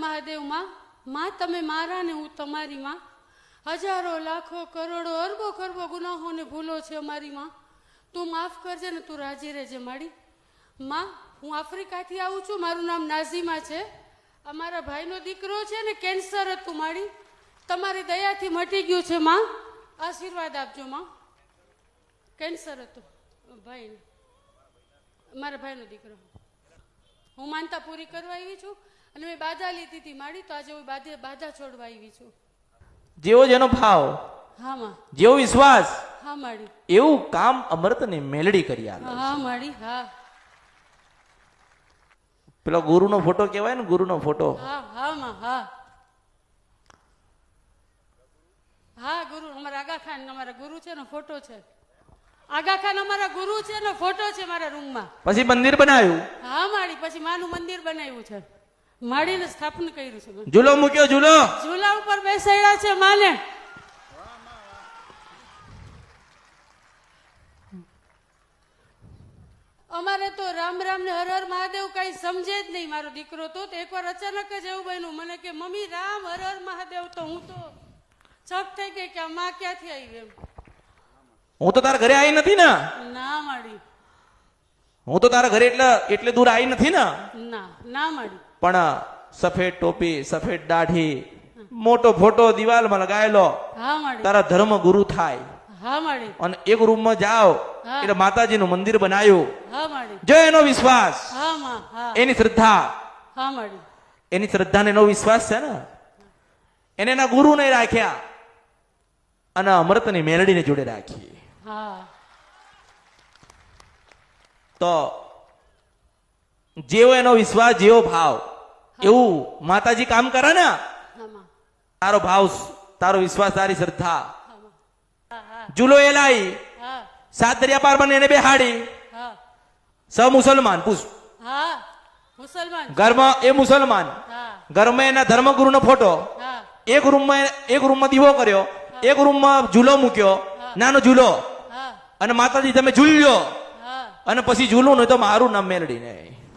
મહાદેવ માં, માં તમે મારા ને હું તમારી માં, હજારો લાખો કરોડો અરબો ખરબો ગુનાહો ને ભૂલો છે અમારી માં, તું માફ કરજે ને તું રાજી રહેજે માડી. માં હું આફ્રિકાથી આવું છું, મારું નામ નાઝીમા છે. અમારા ભાઈનો દીકરો છે ને કેન્સર હતું માડી, તમારી દયાથી મટી ગયું છે માં, આશીર્વાદ આપજો માં. કેન્સર હતું ભાઈને, મારા ભાઈનો દીકરો. હું માનતા પૂરી કરવા આવી છું અને મેં બાધા લીધી હતી માડી, તો આજે હું બાધા છોડવા આવી છું. જેવો જેનો ભાવ, હા માં, જેવો વિશ્વાસ, હા માડી, એવું કામ અમૃતની મેલડી કરી આલે. હા માડી, હા પેલો ગુરુનો ફોટો કહેવાય ને, ગુરુનો ફોટો. હા હા માં, હા હા ગુરુ અમારા આગા ખાન, અમારા ગુરુ છે ને ફોટો છે. આગા ખાન અમારા ગુરુ છે ને ફોટો છે મારા રૂમમાં. પછી મંદિર બનાવ્યું. હા માડી, પછી માનું મંદિર બનાવ્યું છે, માડીને સ્થાપન કર્યું છે. ઝૂલો મૂક્યો, ઝૂલો ઝૂલા ઉપર બેસાડ્યા છે માને. અમારે તો રામ રામ ને હર હર મહાદેવ કઈ સમજે જ નહીં. મારો દીકરો તો એકવાર અચાનક જ એવું બન્યું, મને કે મમ્મી રામ હર હર મહાદેવ, તો હું તો ચક થઈ ગઈ કે આ માં ક્યાંથી આવી એમ. હું તો તારા ઘરે આવી નથી ને. ના માડી, હું તો તારા ઘરે એટલે દૂર આવી નથી ને. ના ના માડી. પણ સફેદ ટોપી, સફેદ દાઢી, મોટો ફોટો દિવાલમાં લગાયેલો, હા માડી, તારા ધર્મ ગુરુ થાય. હા માડી, અને એક રૂમમાં જાઓ એટલે માતાજીનું મંદિર બનાવ્યું. હા માડી, જો એનો વિશ્વાસ, હા માં, હા એની શ્રદ્ધા, હા માડી, એની શ્રદ્ધા ને એનો વિશ્વાસ છે ને, એને એના ગુરુ ને રાખ્યા અને અમૃતની મેલડીને જોડે રાખી. હા તો જેવો એનો વિશ્વાસ, જેવો ભાવ, એવું માતાજી કામ કરે ને. હા માં, તારો ભાવ, તારો વિશ્વાસ, તારી શ્રદ્ધા. હા માં, હા હા ઝૂલો એ લાઈ, હા સાત દરિયા પાર બને એને બેહાડી. હા સ મુસલમાન પૂછ, હા મુસલમાન, ઘરમાં એ મુસલમાન, હા ઘરમાં એના ધર્મગુરુનો ફોટો. હા એક રૂમમાં દીવો કર્યો, એક રૂમમાં ઝૂલો મૂક્યો, નાનો ઝૂલો, હા અને માતાજી તમે ઝૂલ્યો, હા અને પછી ઝૂલું ને તો મારું નામ મેલડી ને.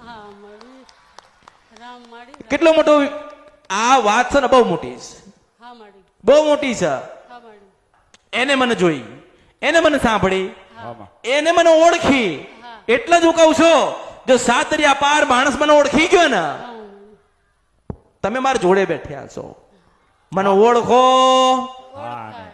હા માડી, રામ માડી, કેટલો મોટો આ વાત છે ને, બહુ મોટી છે, હા માડી, બહુ મોટી છે. હા માડી, એને મને જોઈ, એને મને સાંભળી, હા એને મને ઓળખી. એટલે જ હું કહું છું, જો સાત દરિયા પાર માણસ મને ઓળખી ગયો ને, તમે મારા જોડે બેઠ્યા છો, મને ઓળખો. ઓળખાય.